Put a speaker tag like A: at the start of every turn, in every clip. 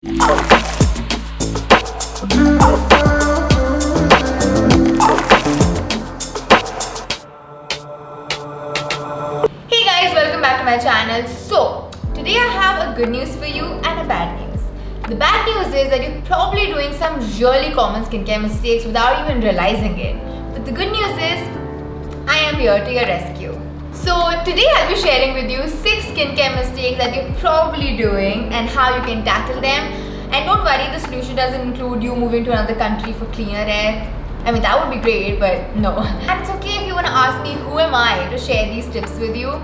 A: Hey guys, welcome back to my channel. So, today I have a good news for you and a bad news. The bad news is that you're probably doing some really common skincare mistakes without even realizing it. But the good news is, I am here to your rescue. So today I'll be sharing with you 6 skincare mistakes that you're probably doing and how you can tackle them. And don't worry, the solution doesn't include you moving to another country for cleaner air. I mean, that would be great, but no. And it's okay if you want to ask me who am I to share these tips with you.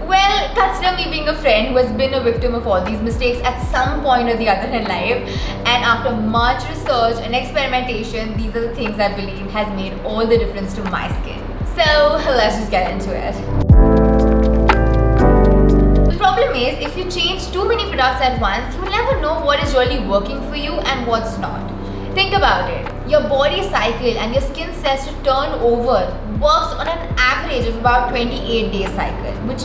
A: Well, consider me being a friend who has been a victim of all these mistakes at some point or the other in life. And after much research and experimentation, these are the things I believe has made all the difference to my skin. So let's just get into it. The problem is, if you change too many products at once, you will never know what is really working for you and what's not. Think about it. Your body cycle and your skin cells to turn over works on an average of about 28-day cycle, which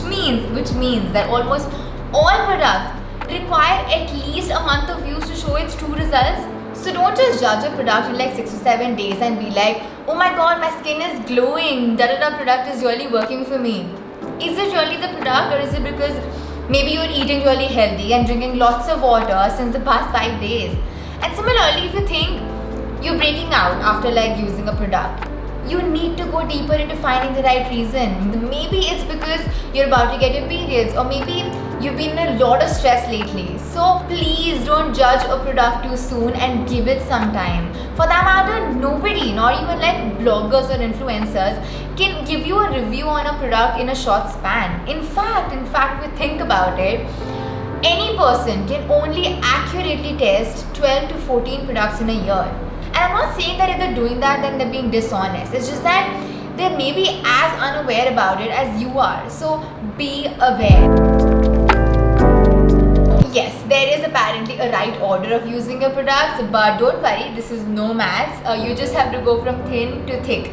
A: means that almost all products require at least a month of use to show its true results. So don't just judge a product in like 6 to 7 days and be like, oh my god, my skin is glowing, da product is really working for me. Is it really the product, or is it because maybe you're eating really healthy and drinking lots of water since the past 5 days? And similarly, if you think you're breaking out after like using a product, you need to go deeper into finding the right reason. Maybe it's because you're about to get your periods, or maybe you've been in a lot of stress lately. So please don't judge a product too soon and give it some time. For that matter, nobody, not even like bloggers or influencers, can give you a review on a product in a short span. In fact, if you think about it, any person can only accurately test 12 to 14 products in a year. And I'm not saying that if they're doing that, then they're being dishonest. It's just that they may be as unaware about it as you are. So be aware. Yes, there is apparently a right order of using your products, but don't worry, this is no maths. You just have to go from thin to thick.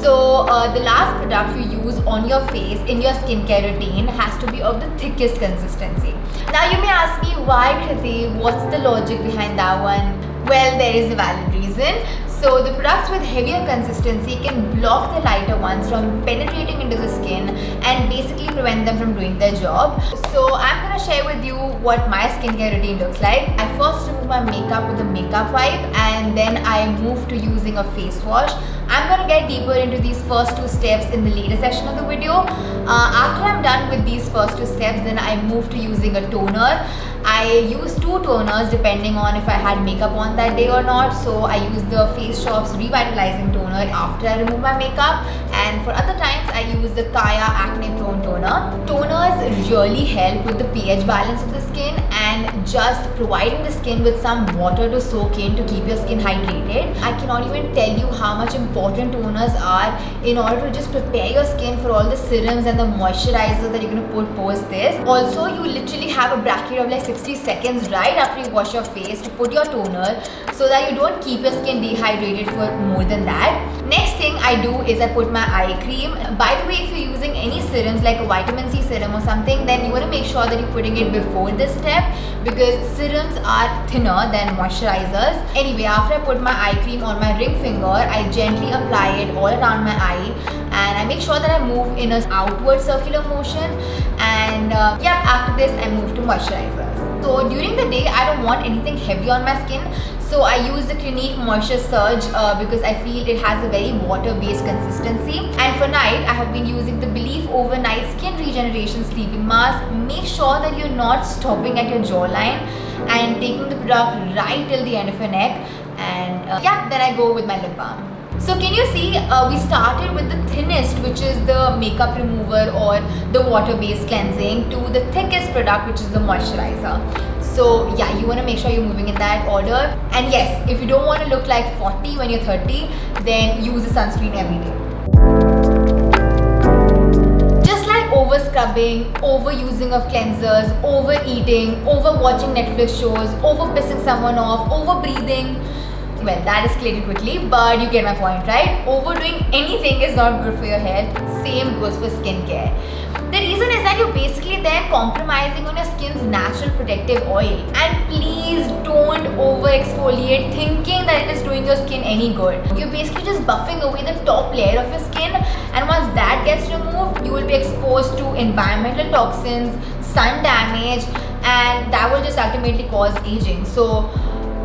A: So the last product you use on your face in your skincare routine has to be of the thickest consistency. Now you may ask me, why, Kriti? What's the logic behind that one? Well, there is a valid reason. So the products with heavier consistency can block the lighter ones from penetrating into the skin and basically prevent them from doing their job. So I'm going to share with you what my skincare routine looks like. I first remove my makeup with a makeup wipe, and then I move to using a face wash. I'm going to get deeper into these first 2 steps in the later section of the video. After I'm done with these first 2 steps, then I move to using a toner. I use 2 toners depending on if I had makeup on that day or not. So I use the Face Shop's Revitalizing Toner after I remove my makeup, and for other times I use the Kaya Acne Prone Toner. Toners really help with the pH balance of the skin and just providing the skin with some water to soak in to keep your skin hydrated. I cannot even tell you how much important toners are in order to just prepare your skin for all the serums and the moisturizers that you're going to put post this. Also, you literally have a bracket of like 60 seconds right after you wash your face to put your toner, so that you don't keep your skin dehydrated for more than that. Next thing I do is I put my eye cream. By the way, if you're using any serums like a vitamin C serum or something, then you want to make sure that you're putting it before this step, because serums are thinner than moisturizers. Anyway, after I put my eye cream on my ring finger, I gently apply it all around my eye, and I make sure that I move in an outward circular motion. And after this I move to moisturizers. So during the day, I don't want anything heavy on my skin, so I use the Clinique Moisture Surge because I feel it has a very water-based consistency. And for night, I have been using the Belif Overnight Skin Regeneration Sleeping Mask. Make sure that you're not stopping at your jawline and taking the product right till the end of your neck. And then I go with my lip balm. So can you see, we started with the thinnest, which is the makeup remover or the water-based cleansing, to the thickest product, which is the moisturizer. So you want to make sure you're moving in that order. And yes, if you don't want to look like 40 when you're 30, then use a sunscreen every day. Just like over scrubbing, overusing of cleansers, overeating, over watching Netflix shows, over pissing someone off, over breathing, Well, that escalated quickly, but you get my point, right? Overdoing anything is not good for your health. Same goes for skincare. The reason is that you're basically then compromising on your skin's natural protective oil. And please don't over exfoliate thinking that it is doing your skin any good. You're basically just buffing away the top layer of your skin, and once that gets removed, you will be exposed to environmental toxins, sun damage, and that will just ultimately cause aging. So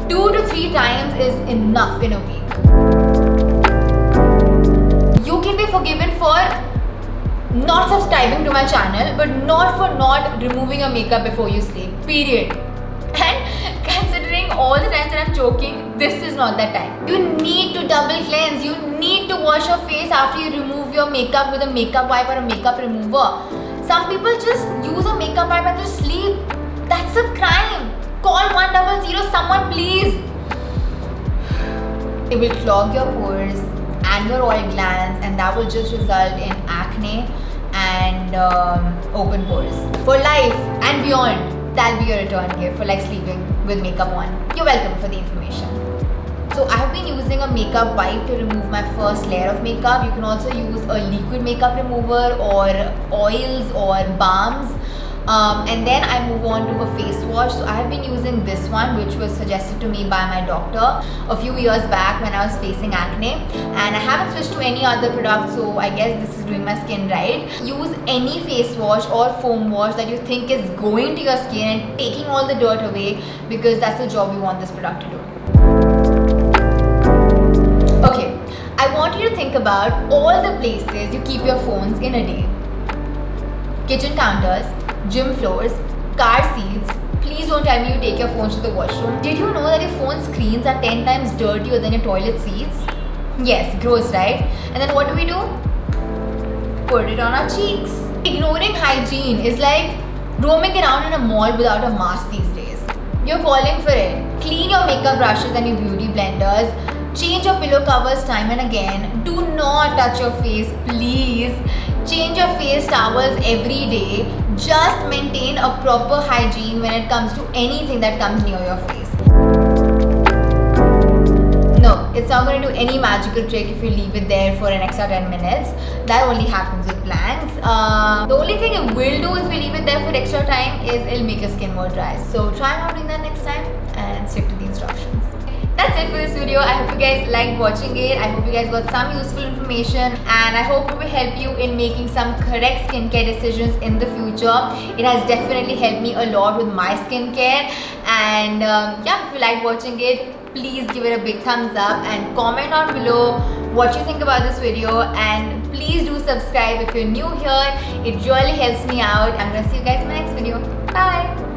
A: 2 to 3 times is enough in a week. You can be forgiven for not subscribing to my channel, but not for not removing your makeup before you sleep, period. And considering all the times that I'm joking, this is not that time. You need to double cleanse. You need to wash your face after you remove your makeup with a makeup wipe or a makeup remover. Some people just use a makeup wipe and just sleep. That's a crime. Call 100, someone please. It will clog your pores and your oil glands, and that will just result in acne and open pores for life and beyond. That'll be your return gift for like sleeping with makeup on. You're welcome for the information. So I have been using a makeup wipe to remove my first layer of makeup. You can also use a liquid makeup remover or oils or balms. And then I move on to a face wash. So I have been using this one, which was suggested to me by my doctor a few years back when I was facing acne, and I haven't switched to any other product, so I guess this is doing my skin right. Use any face wash or foam wash that you think is going to your skin and taking all the dirt away, because that's the job we want this product to do. Okay, I want you to think about all the places you keep your phones in a day. Kitchen counters, gym floors, car seats. Please don't tell me you take your phones to the washroom. Did you know that your phone screens are 10 times dirtier than your toilet seats? Yes, gross, right? And then what do? Put it on our cheeks. Ignoring hygiene is like roaming around in a mall without a mask these days. You're falling for it. Clean your makeup brushes and your beauty blenders. Change your pillow covers time and again. Do not touch your face, please. Change your face towels every day. Just maintain a proper hygiene when it comes to anything that comes near your face. No, it's not going to do any magical trick if you leave it there for an extra 10 minutes. That only happens with plants. The only thing it will do if you leave it there for extra time is it'll make your skin more dry. So try not doing that next time and stick to the instructions. That's it for this video. I hope you guys liked watching it. I hope you guys got some useful information, and I hope it will help you in making some correct skincare decisions in the future. It has definitely helped me a lot with my skincare, and yeah, if you liked watching it, please give it a big thumbs up and comment down below what you think about this video, and please do subscribe if you're new here. It really helps me out. I'm gonna see you guys in my next video. Bye.